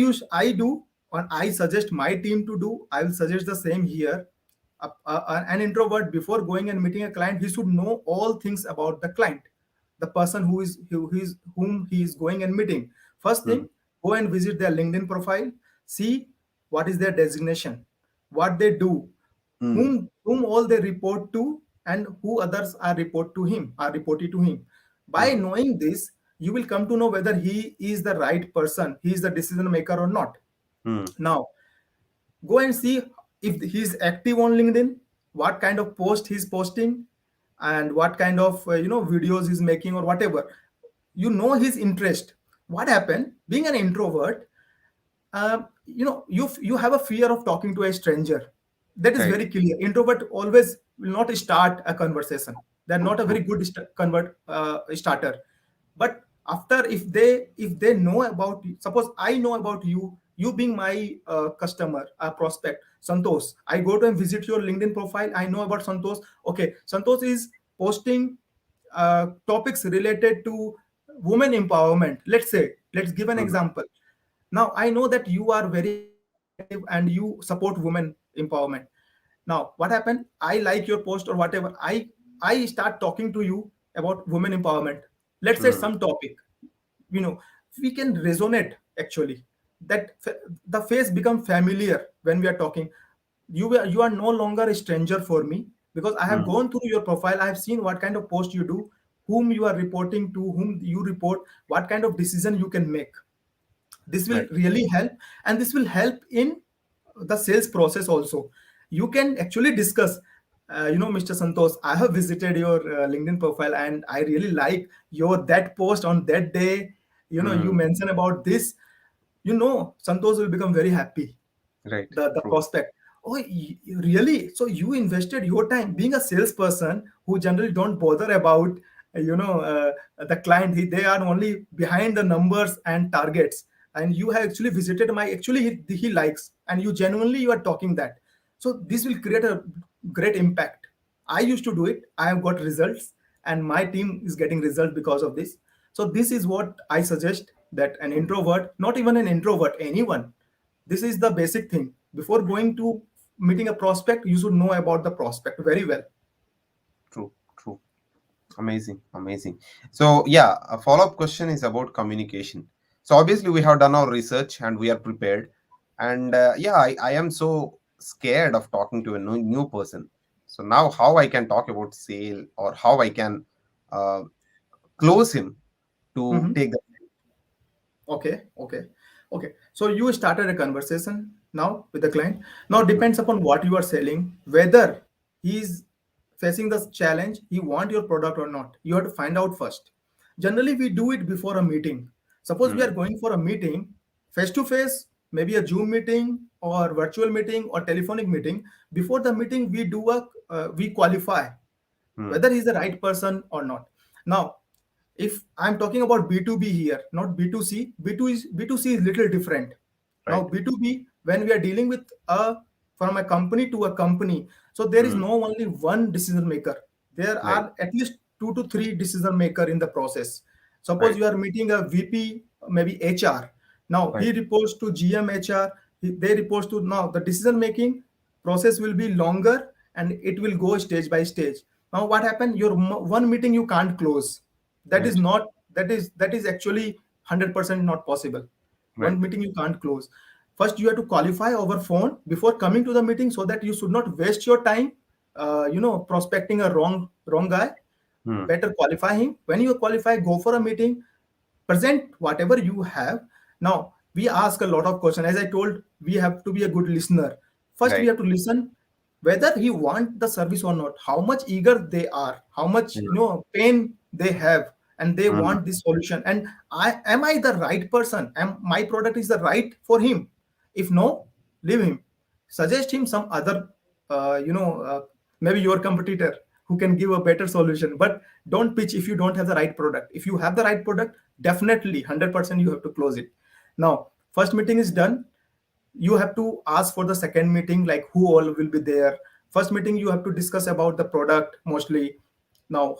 do, and I suggest my team to do, I will suggest the same here. An introvert, before going and meeting a client, he should know all things about the client, the person whom he is going and meeting. First Hmm. thing, go and visit their LinkedIn profile, see what is their designation, what they do, Hmm. whom all they report to, and who others are reported to him. By Hmm. knowing this, you will come to know whether he is the right person, he is the decision maker or not. Hmm. Now go and see if he's active on LinkedIn, what kind of post he's posting, and what kind of videos he's making or whatever. His interest. What happened, being an introvert, you have a fear of talking to a stranger. That is Right. very clear. Introvert always will not start a conversation. They're not a True. very good starter. But after, if they know about you, suppose I know about you, you being my customer, a prospect, Santosh, I go to and visit your LinkedIn profile, I know about Santosh. Okay, Santosh is posting topics related to women empowerment. Let's give an Hmm. example. Now I know that you are very active and you support women empowerment. Now what happened, I like your post or whatever, I start talking to you about women empowerment. Let's say Hmm. some topic, you know we can resonate actually. that the face become familiar when we are talking. You are no longer a stranger for me, because I have Hmm. gone through your profile, I have seen what kind of post you do, whom you are reporting to, whom you report, what kind of decision you can make. This will Right. really help, and this will help in the sales process also. You can actually discuss, Mr. Santosh, I have visited your LinkedIn profile and I really like your that post on that day. You Hmm. mentioned about this. Santosh will become very happy, Right. the True. prospect. Oh, really? So you invested your time, being a salesperson who generally don't bother about the client. They are only behind the numbers and targets, and you have actually visited my, actually he likes, and you are talking that. So this will create a great impact. I used to do it, I have got results, and my team is getting results because of this. So this is what I suggest, that an introvert, not even an introvert, anyone, this is the basic thing. Before going to meeting a prospect, you should know about the prospect very well. True. True. Amazing. Amazing. So yeah, a follow-up question is about communication. So obviously we have done our research and we are prepared. And yeah, I am so scared of talking to a new person. So now how I can talk about sale, or how I can uh, close him to Mhm. take the. Okay, okay. Okay, so you started a conversation now with the client. Now depends upon what you are selling, whether he's facing the challenge, he want your product or not. You have to find out first. Generally, we do it before a meeting. Suppose we are Mm, going for a meeting, face to face, maybe a Zoom meeting or virtual meeting or telephonic meeting. Before the meeting, we qualify mm, whether he's the right person or not. Now, if I'm talking about B2B here, not B2C, B2C is little different. Now right. B2B, when we are dealing with a from a company to a company, so there is Mm, no only one decision maker. There right. are at least two to three decision maker in the process. Suppose Right. you are meeting a VP, maybe HR. Now Right. he reports to GM HR. They reports to now the decision making process will be longer and it will go stage by stage. Now what happened? Your one meeting you can't close. That is Right. not that is actually 100% not possible. Right. One meeting you can't close. First you have to qualify over phone before coming to the meeting, so that you should not waste your time prospecting a wrong guy. Mm, Better qualify him. When you qualify, go for a meeting, present whatever you have. Now we ask a lot of questions. As I told, we have to be a good listener. First we right. have to listen whether he want the service or not, how much eager they are, how much Mm, pain they have, and they mm, want this solution. And I the right person, am my product is the right for him? If no, leave him, suggest him some other uh, you know uh, maybe your competitor who can give a better solution. But don't pitch if you don't have the right product. If you have the right product, definitely 100% you have to close it. Now first meeting is done, you have to ask for the second meeting, like who all will be there. First meeting you have to discuss about the product mostly. Now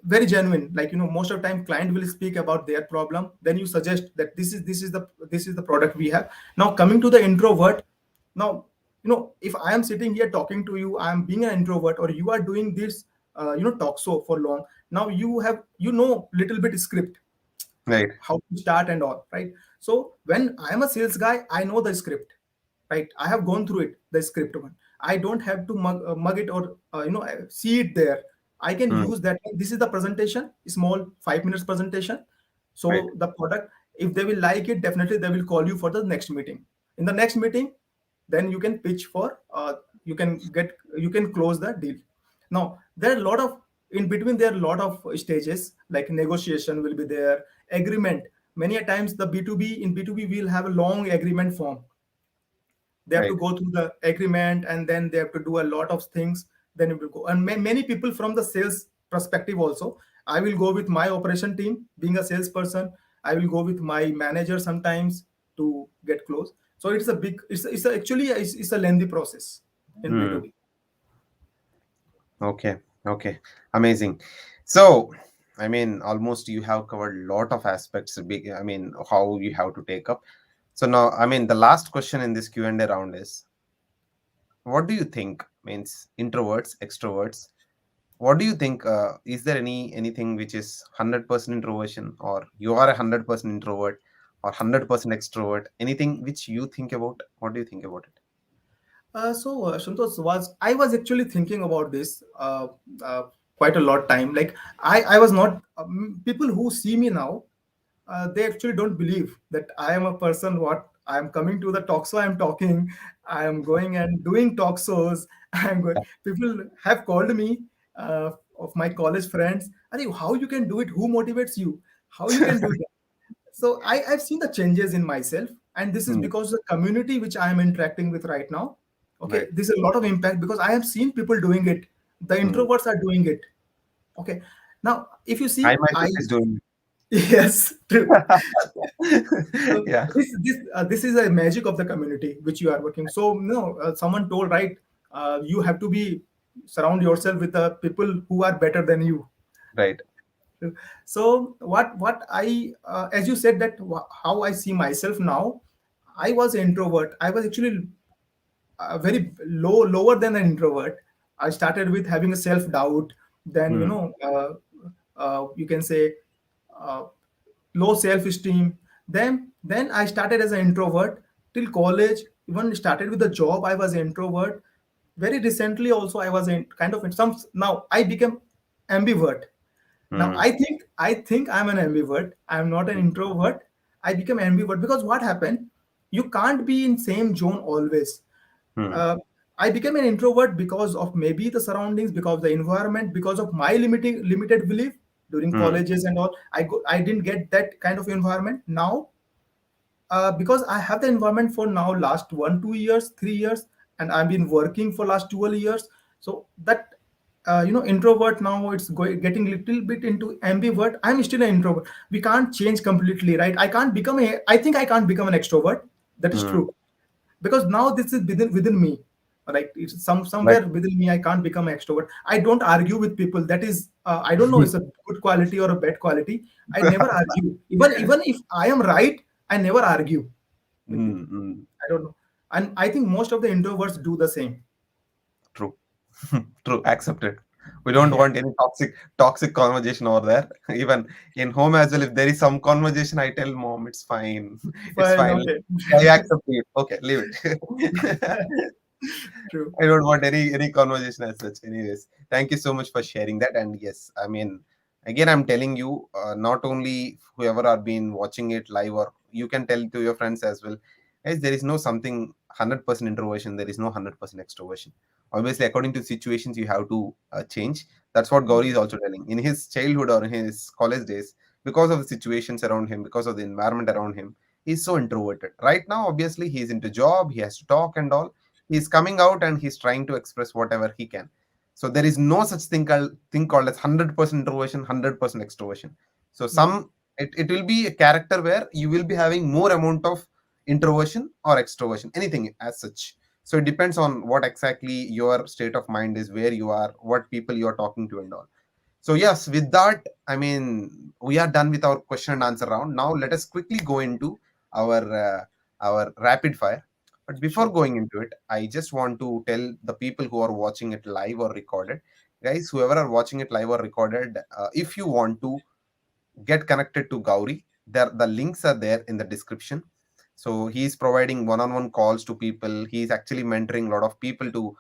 very genuine, like most of the time client will speak about their problem, then you suggest that this is the product we have. Now coming to the introvert. Now if I am sitting here talking to you, I am being an introvert, or you are doing this talk show for long. Now you have little bit script, right. how to start and all, right? So when I am a sales guy, I know the script, right? I have gone through it, the script one. I don't have to mug it, or see it there. I can Mm, use that. This is the presentation, small 5 minutes presentation. right. So the product, if they will like it, definitely they will call you for the next meeting. In the next meeting, then you can pitch for you can close the deal. Now there are a lot of, in between there are a lot of stages, like negotiation will be there, agreement. Many a times the B2B, in B2B we'll have a long agreement form. They have to Right. go through the agreement, and then they have to do a lot of things. Then it will go, and many people from the sales perspective also, I will go with my operation team, being a salesperson. I will go with my manager sometimes to get close. So it's a big, actually it's a lengthy process in Mm, B2B. okay. Okay. Amazing. So, I mean, almost you have covered a lot of aspects. Big. I mean, how you have to take up. So now, I mean, the last question in this Q&A round is, what do you think means introverts, extroverts? What do you think? Is there anything which is 100% introversion, or you are 100% introvert, or 100% extrovert? Anything which you think about? What do you think about it? Santosh, I was actually thinking about this uh, quite a lot time. Like I was not people who see me now, they actually don't believe that I am a person. What I am coming to the talk show, I am talking, I am going and doing talk shows. I am going. People have called me of my college friends. Are how you can do it? Who motivates you? How you can do that? So I've seen the changes in myself, and this is Hmm, because the community which I am interacting with right now. Okay, right. this is a lot of impact because I have seen people doing it. The Hmm. introverts are doing it. Okay, now if you I see, I myself is doing. yes, true. So Yeah. this is a magic of the community which you are working. So no, someone told, right, you have to be surround yourself with the people who are better than you. Right. So what I as you said that how I see myself now, I was an introvert. I was actually very lower than an introvert. I started with having a self doubt, then Hmm. you can say uh, low self esteem. Then I started as an introvert till college. Even started with the job, I was an introvert. Very recently also I was in kind of in some, now I became ambivert. Now Hmm. I think I'm an ambivert. I'm not an introvert. I became ambivert because what happened? You can't be in same zone always. Hmm. uh, I became an introvert because of maybe the surroundings, because of the environment, because of my limited belief during Hmm. colleges and all. I didn't get that kind of environment. Now, because I have the environment for now last 1 2 years 3 years, and I've been working for last 12 years. So that introvert now it's getting little bit into ambivert. I'm still an introvert. We can't change completely, right? I think I can't become an extrovert. That is Hmm. true, because now this is within me, right? It's But somewhere within me. I can't become an extrovert. I don't argue with people. That is, I don't know, it's a good quality or a bad quality. I never argue, even if I am right. I never argue with Hmm. people. Hmm. I don't know. And I think most of the introverts do the same. True. True. Accepted. We don't Yeah, want any toxic conversation over there. Even in home as well, if there is some conversation, I tell mom it's fine. It's fine, fine. okay. I accept it. Okay, leave it. True. I don't want any conversation as such. Anyways, thank you so much for sharing that. And yes, I mean, again, I'm telling you, not only whoever are been watching it live, or you can tell to your friends as well. Guys, there is no something 100% introversion. There is no 100% extroversion. Obviously, according to situations, you have to change. That's what Gauri is also telling. In his childhood or in his college days, because of the situations around him, because of the environment around him, he's so introverted. Right now, obviously, he's into job. He has to talk and all. He's coming out and he's trying to express whatever he can. So there is no such thing called as 100% introversion, 100% extroversion. So Yeah. it will be a character where you will be having more amount of introversion or extroversion, anything as such. So it depends on what exactly your state of mind is, where you are, what people you are talking to and all. So yes, with that, I mean, we are done with our question and answer round. Now let us quickly go into our our rapid fire. But before Sure. going into it, I just want to tell the people who are watching it live or recorded, guys, whoever are watching it live or recorded, if you want to get connected to Gauri, there the links are there in the description. So he's providing one-on-one calls to people. He's actually mentoring a lot of people to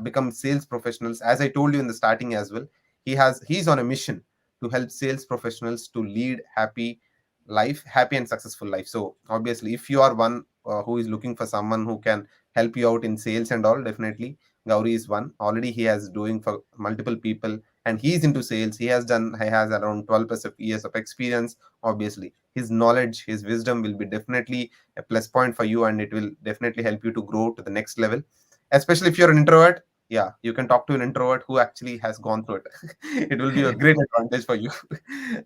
become sales professionals. As I told you in the starting as well, he's on a mission to help sales professionals to lead happy and successful life. So obviously, if you are one who is looking for someone who can help you out in sales and all, definitely Gauri is one. Already he has doing for multiple people, and he's into sales. He has around 12 plus of years of experience. Obviously his knowledge, his wisdom will be definitely a plus point for you, and it will definitely help you to grow to the next level, especially if you're an introvert. Yeah, you can talk to an introvert who actually has gone through it. It will be a great advantage for you.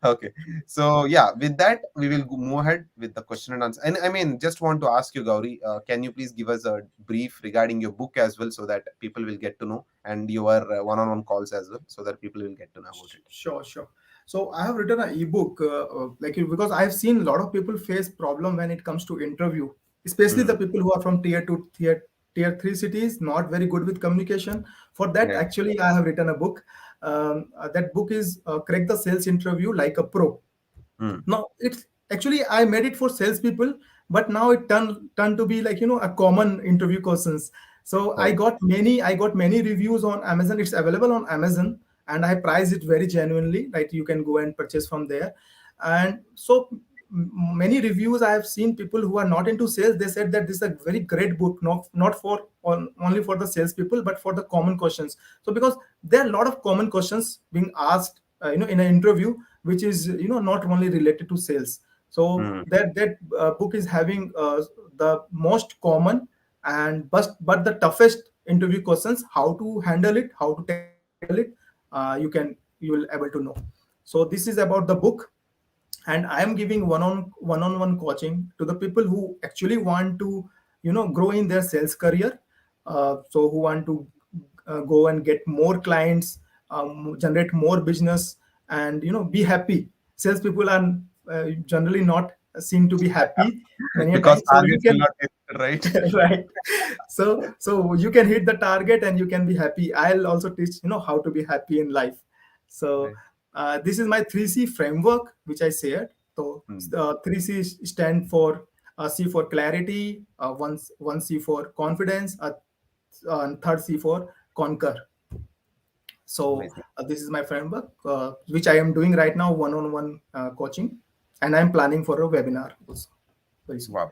Okay, so yeah, with that we will move ahead with the question and answer. And I mean, just want to ask you, Gauri, can you please give us a brief regarding your book as well, so that people will get to know, and your one-on-one calls as well, so that people will get to know about it. Sure, sure. So I have written an ebook, because I have seen a lot of people face problem when it comes to interview, especially Hmm. the people who are from tier 2, tier 3 cities, not very good with communication. For that, Yeah. actually, I have written a book. That book is Crack the Sales Interview Like a Pro. Hmm. No, it's actually I made it for salespeople, but now it turned to be like a common interview questions. So Oh. I got many reviews on Amazon. It's available on Amazon, and I price it very genuinely. Like you can go and purchase from there, and so many reviews I have seen people who are not into sales. They said that this is a very great book, not for only for the salespeople, but for the common questions. So because there are a lot of common questions being asked, in an interview, which is not only related to sales. So Hmm. that book is having the most common and but the toughest interview questions, how to handle it, how to tackle it. You will able to know. So this is about the book, and I am giving one-on-one coaching to the people who actually want to grow in their sales career. So who want to go and get more clients, generate more business, and be happy. Salespeople are generally not seen to be happy many a Because time. So you targets will can not hit, right? right. So you can hit the target and you can be happy. I'll also teach how to be happy in life. So Right. this is my 3C framework which I shared. So Hmm. 3C stand for C for clarity, one C for confidence, and third C for conquer. So Amazing. this is my framework, which I am doing right now, one-on-one coaching, and I'm planning for a webinar also. very soon. Wow.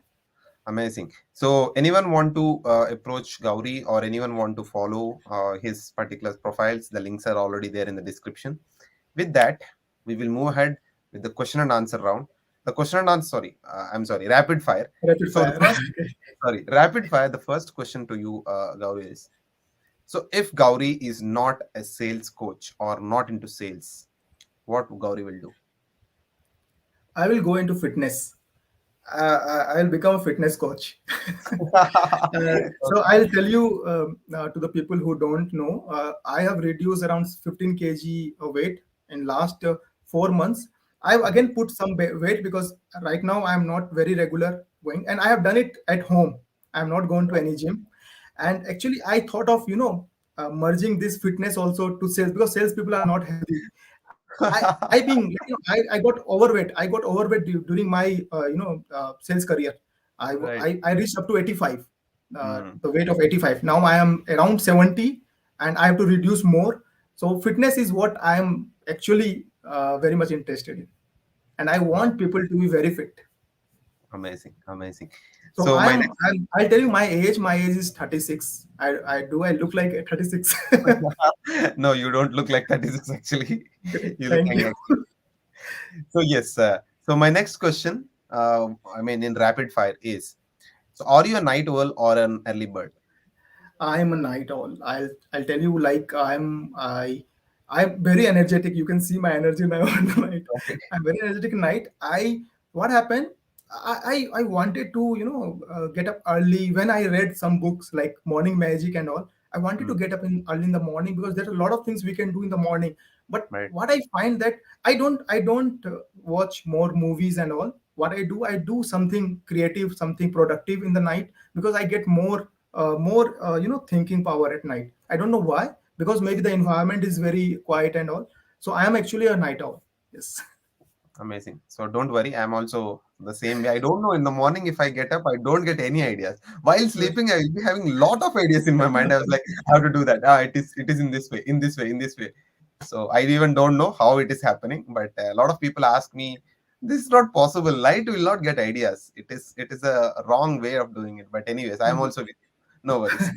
Amazing. So, anyone want to approach Gauri or anyone want to follow his particular profiles? The links are already there in the description. With that, we will move ahead with the question and answer round. The question and answer, sorry, I'm sorry, rapid fire. Rapid So, the fire. first, sorry, rapid fire. The first question to you, Gauri, is so if Gauri is not a sales coach or not into sales, what Gauri will do? I will go into fitness. I'll become a fitness coach. So Okay. I'll tell you, to the people who don't know, I have reduced around 15 kg weight in last 4 months. I've again put some weight because right now I'm not very regular going, and I have done it at home. I'm not going to any gym. And actually, I thought of merging this fitness also to sales, because sales people are not healthy. I being I got overweight. I got overweight during my sales career. Right. I reached up to 85, Hmm. the weight of 85. Now I am around 70, and I have to reduce more. So fitness is what I am actually very much interested in, and I Wow. want people to be very fit. Amazing. Amazing. So So, my next. I'll tell you my age. My age is 36. I look like 36. No, you don't look like 36 actually. Great, You look thank you. younger. So yes, so my next question, I mean in rapid fire is, so are you a night owl or an early bird? I'm a night owl. I'll tell you, like, I'm very energetic. You can see my energy now on the night. Okay. I'm very energetic at night. I What happened? I wanted to get up early when I read some books like Morning Magic and all. I wanted to Mm, get up in early in the morning because there's a lot of things we can do in the morning. But right. what I find that I don't watch more movies and all. What I do something creative, something productive in the night, because I get more thinking power at night. I don't know why, because maybe the environment is very quiet and all. So I am actually a night owl. Yes. Amazing. So don't worry, I'm also the same way. I don't know in the morning if I get up, I don't get any ideas. While sleeping, I will be having a lot of ideas in my mind. I was like, I have to do that. It is in this way, in this way, in this way. So I even don't know how it is happening, but a lot of people ask me, this is not possible. Light will not get ideas. It is a wrong way of doing it. But anyways, I am also with you. No worries.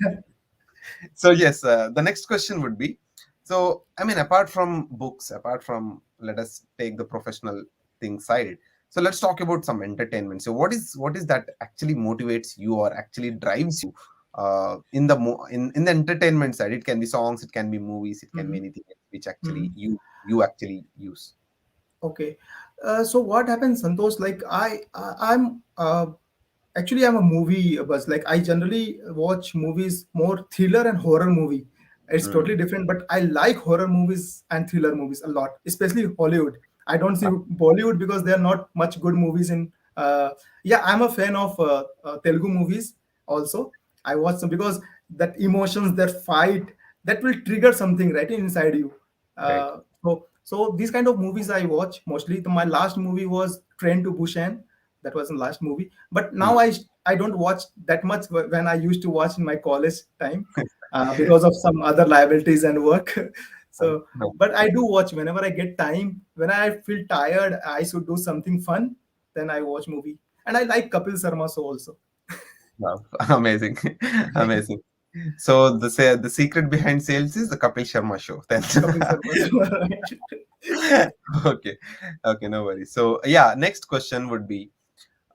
So yes, the next question would be, so I mean apart from books, apart from, let us take the professional thing side, so let's talk about some entertainment. So what is that actually motivates you or actually drives you in the in the entertainment side? It can be songs, it can be movies, it can be Mhm, anything else which actually mhm. you actually use. Okay. So what happens, Santosh? Like I'm actually I'm a movie buzz. Like I generally watch movies, more thriller and horror movie. It's Mm. totally different, but I like horror movies and thriller movies a lot, especially Hollywood. I don't see Bollywood because there are not much good movies in. Yeah, I'm a fan of Telugu movies also. I watch some because that emotions, that fight, that will trigger something right inside you. Right. So these kind of movies I watch mostly. My last movie was Train to Busan. That was the last movie. But Mm. now I don't watch that much when I used to watch in my college time, because of some other liabilities and work. So, No. but I do watch whenever I get time. When I feel tired, I should do something fun. Then I watch movie, and I like Kapil Sharma show also. Wow. Amazing. Amazing. So the secret behind sales is the Kapil Sharma show. Then. Kapil Sharma show. Okay. Okay, no worries. So yeah, next question would be,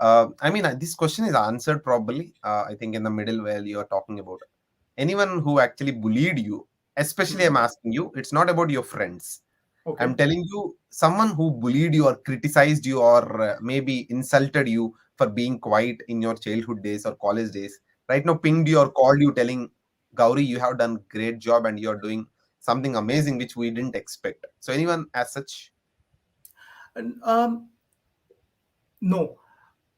I mean, this question is answered probably, I think in the middle where you're talking about anyone who actually bullied you, especially I'm Mhm. asking you, it's not about your friends. I'm Okay. telling you, someone who bullied you or criticized you or maybe insulted you for being quiet in your childhood days or college days, right now pinged you or called you telling, Gauri, you have done great job and you're doing something amazing which we didn't expect. So anyone as such? And, no.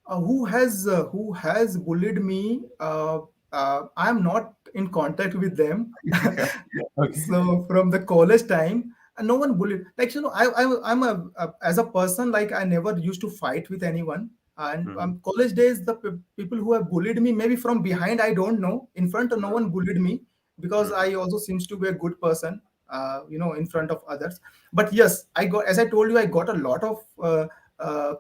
Who has bullied me? I am not in contact with them. Okay. So from the college time, no one bullied. Like I'm as a person, like I never used to fight with anyone. And Mhm. college days, the people who have bullied me, maybe from behind, I don't know. In front, no one bullied me because Mhm. I also seems to be a good person. In front of others. But yes, I got, as I told you, I got a lot of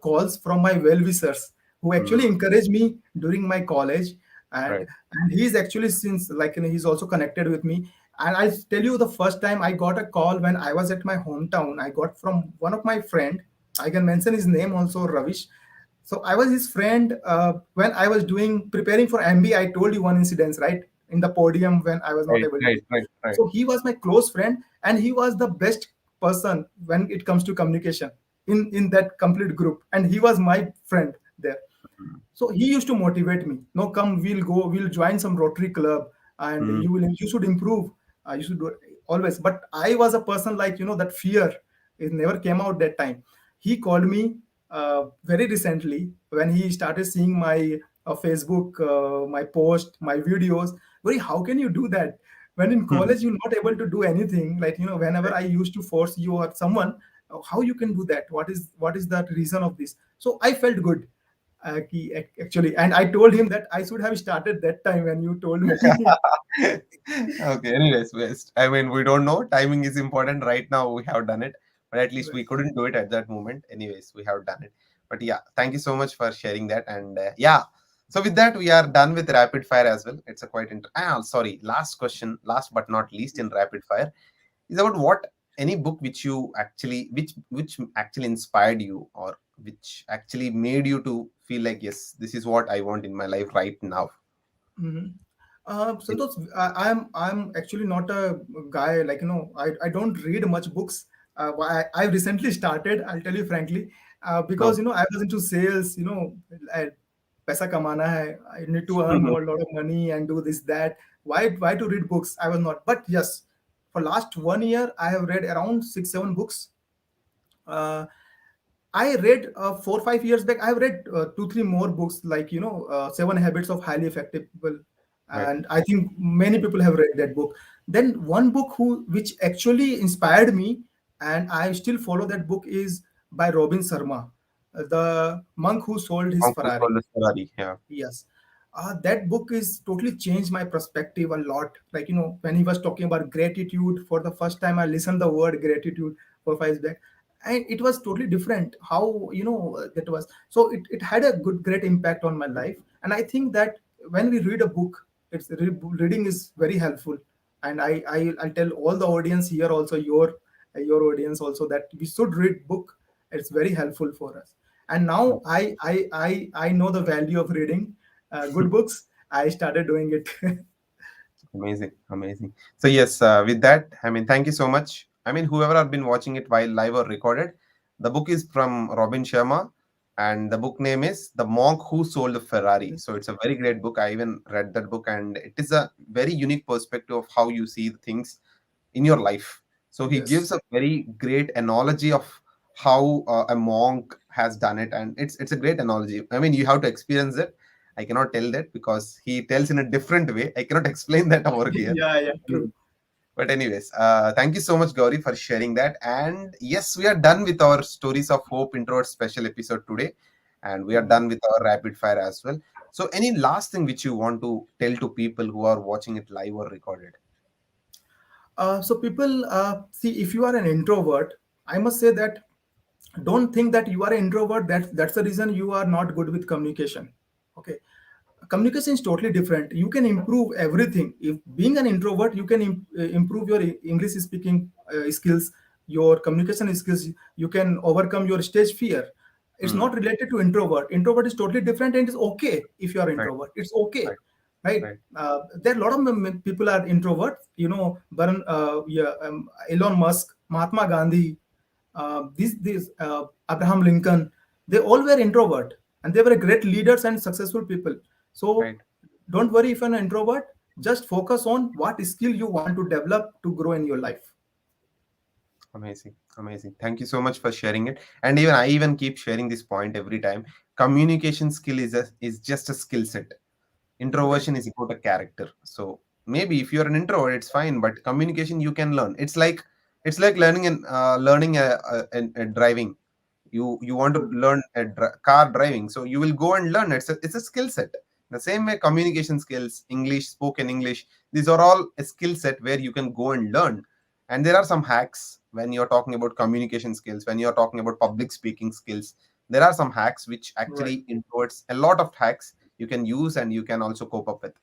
calls from my well wishers. who Mm. actually encouraged me during my college. and Right. and he's actually since, like, he's also connected with me. And I tell you, the first time I got a call when I was at my hometown, I got from one of my friend. I can mention his name also, Ravish. So I was his friend when I was doing preparing for MBA. I told you one incident, right, in the podium when I was not Right. able to. Right. Right. Right. So he was my close friend, and he was the best person when it comes to communication in that complete group, and he was my friend there. Mm. So he used to motivate me. No, come, we'll join some Rotary club, and Mm. you should improve. You should do it always. But I was a person, like, that fear, it never came out that time. He called me very recently when he started seeing my Facebook, my post, my videos. Very, how can you do that? When in Mhm. college you're not able to do anything. Like, whenever Right. I used to force you or someone, how you can do that? What is that reason of this? So I felt good, actually, and I told him that I should have started that time when you told me. Okay. Anyways, I mean, we don't know. Timing is important. Right now, we have done it, but at least we Right. couldn't do it at that moment. Anyways, we have done it. But yeah, thank you so much for sharing that. And yeah, so with that, we are done with rapid fire as well. It's a quite sorry. Last question, last but not least in rapid fire, is about what any book which you actually which actually inspired you, or which actually made you to feel like, yes, this is what I want in my life right now. Mhm. Santosh, I'm actually not a guy, like, I don't read much books. I recently started, I'll tell you frankly, because No. I was into sales. I, paisa kamana hai, I need to earn more, lot of money and do this that. Why to read books? I was not. But yes, for last 1 year, I have read around 6 7 books. Uh, I read 4 5 years back. I have read 2 3 more books, like, 7 Habits of Highly Effective People, Right. and I think many people have read that book. Then one book which actually inspired me, and I still follow that book, is by Robin Sharma, the monk who sold his Uncle Ferrari. Soul Ferrari. Yeah. Yes. That book is totally changed my perspective a lot. Like, when he was talking about gratitude for the first time, I listened the word gratitude for 5 years back. And it was totally different how, that was. So it had a great impact on my life. And I think that when we read a book, reading is very helpful. And I'll tell all the audience here, also your audience also, that we should read book. It's very helpful for us. And now I know the value of reading good books. I started doing it. Amazing, amazing. So yes, with that, I mean, thank you so much. I mean, whoever have been watching it while live or recorded, the book is from Robin Sharma, and the book name is The Monk Who Sold a Ferrari. So it's a very great book. I even read that book, and it is a very unique perspective of how you see the things in your life. So he Yes. gives a very great analogy of how a monk has done it, and it's a great analogy. I mean, you have to experience it. I cannot tell that because he tells in a different way. I cannot explain that over here. Yeah, yeah, true. But anyways, thank you so much, Gauri, for sharing that. And yes, we are done with our Stories of Hope Introvert special episode today, and we are Mhm. done with our rapid fire as well. So, any last thing which you want to tell to people who are watching it live or recorded? So people, see, if you are an introvert, I must say that don't think that you are an introvert. That's the reason you are not good with communication. Okay, communication is totally different. You can improve everything. If being an introvert, you can improve your English speaking skills, your communication skills. You can overcome your stage fear. It's Hmm. not related to introvert. Introvert is totally different, and it's okay if you are Right, introvert. It's okay, right, right? right, There are a lot of people are introvert. Yeah, Elon Musk, Mahatma Gandhi, these Abraham Lincoln, they all were introvert, and they were great leaders and successful people. So right. don't worry if you're an introvert. Just focus on what skill you want to develop to grow in your life. Amazing, amazing. Thank you so much for sharing it. And even I even keep sharing this point every time. Communication skill is just a skill set. Right. Introversion is about a character. So maybe if you're an introvert, it's fine, but communication you can learn. It's like learning a driving. You want to True. learn a car driving, so you will go and learn. It's a skill set. The same way, communication skills, English, spoken English, these are all a skill set where you can go and learn. And there are some hacks when you're talking about communication skills, when you're talking about public speaking skills. there are some hacks which Right. actually introverts, a lot of hacks you can use and you can also cope up with.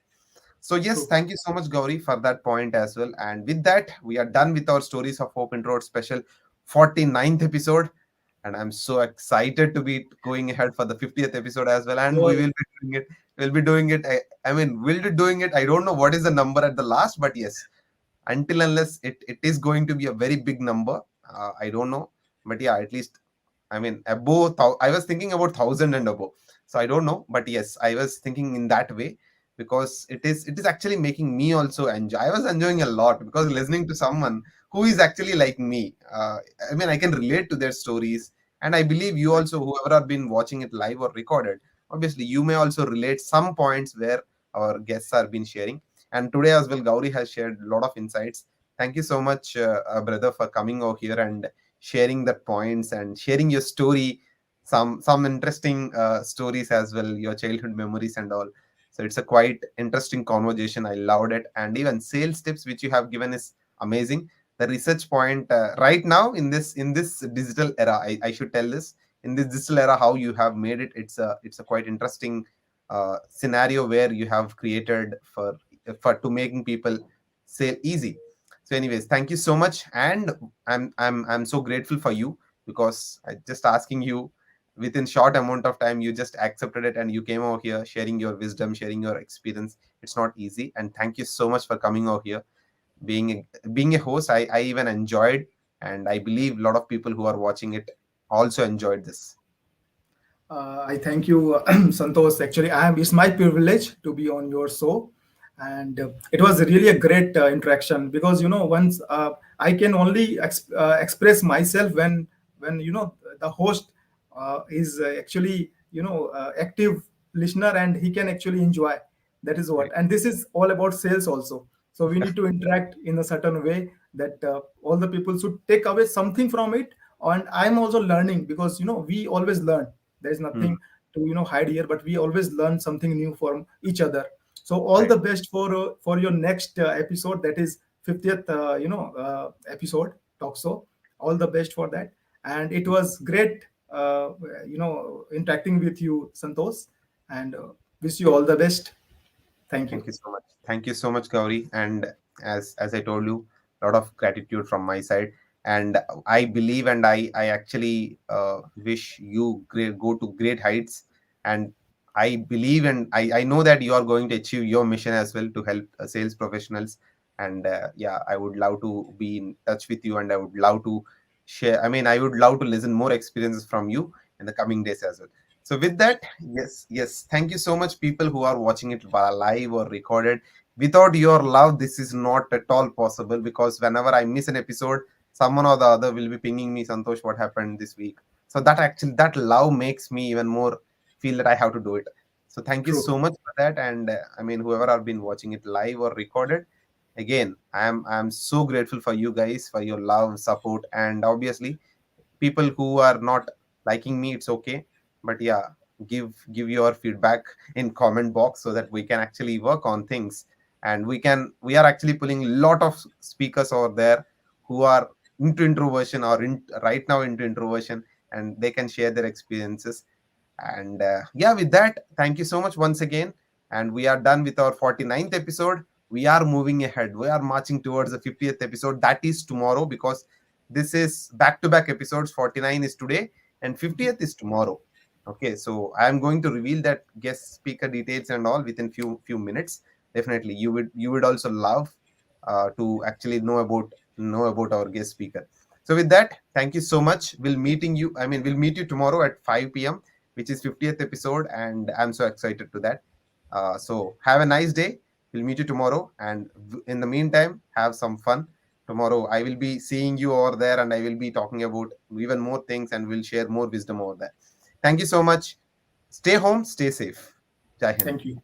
So yes, True. thank you so much, Gauri, for that point as well. And with that, we are done with our Stories of Hope Introvert special 49th episode. And I'm so excited to be going ahead for the 50th episode as well. And we Well, will be doing it. We'll be doing it. I mean, we'll be doing it. I don't know what is the number at the last, but yes, until unless it is going to be a very big number. I don't know. But yeah, at least I mean, above. I was thinking about 1,000 and above. So I don't know, but yes, I was thinking in that way because it is actually making me also enjoy. I was enjoying a lot because listening to someone who is actually like me. I mean, I can relate to their stories, and I believe you right. also, whoever have been watching it live or recorded, obviously you may also relate some points where our guests are been sharing. And today as well, Gauri has shared a lot of insights. Thank you so much, brother, for coming over here and sharing the points and sharing your story, some interesting stories as well, your childhood memories and all. So it's a quite interesting conversation. I loved it, and even sales tips which you have given is amazing. The research point right now in this digital era, I should tell this, in this digital era how you have made it, it's a quite interesting scenario where you have created for to making people sale easy. So anyways, thank you so much, and I'm so grateful for you because I just asking you within short amount of time you just accepted it and you came over here sharing your wisdom, sharing your experience. It's not easy, and thank you so much for coming over here. Being a host, I even enjoyed, and I believe a lot of people who are watching it also enjoyed this. I thank you, Santosh. Actually, it's my privilege to be on your show, and it was really a great interaction because once I can only express myself when the host is actually active listener and he can actually enjoy. That is what, Right. and this is all about sales also. So we need to interact in a certain way that all the people should take away something from it. And I'm also learning because we always learn. There is Hmm. nothing to hide here, but we always learn something new from each other. So all Right. the best for your next episode, that is 50th episode talk show. All the best for that, and it was great interacting with you, Santosh, and wish you all the best. Thank you. Thank you so much. Thank you so much, Gauri. And as I told you, a lot of gratitude from my side. And I believe and I actually wish you go to great heights. And I believe and I know that you are going to achieve your mission as well to help sales professionals. And yeah, I would love to be in touch with you, and I would love to share. I mean, I would love to listen more experiences from you in the coming days as well. So with that, yes, yes, thank you so much, people who are watching it live or recorded. Without your love, this is not at all possible because whenever I miss an episode, someone or the other will be pinging me, Santosh, what happened this week. So that love makes me even more feel that I have to do it. So thank you True. so much for that. And I mean, whoever have been watching it live or recorded, again, I'm so grateful for you guys for your love, support, and obviously people who are not liking me, it's okay, but yeah, give your feedback in comment box so that we can actually work on things, and we are actually pulling a lot of speakers over there who are into introversion or right now into introversion, and they can share their experiences. And yeah, with that, thank you so much once again. And we are done with our 49th episode. We are moving ahead. We are marching towards the 50th episode. That is tomorrow because this is back to back episodes. 49 is today and 50th is tomorrow. Okay, so I am going to reveal that guest speaker details and all within few minutes. Definitely, you would also love to actually know about our guest speaker. So with that, thank you so much. We'll meet you tomorrow at 5 p.m., which is 50th episode, and I'm so excited to that. So have a nice day. We'll meet you tomorrow, and in the meantime, have some fun. Tomorrow, I will be seeing you over there, and I will be talking about even more things, and we'll share more wisdom over there. Thank you so much. Stay home, stay safe. Jai Hind. Thank you.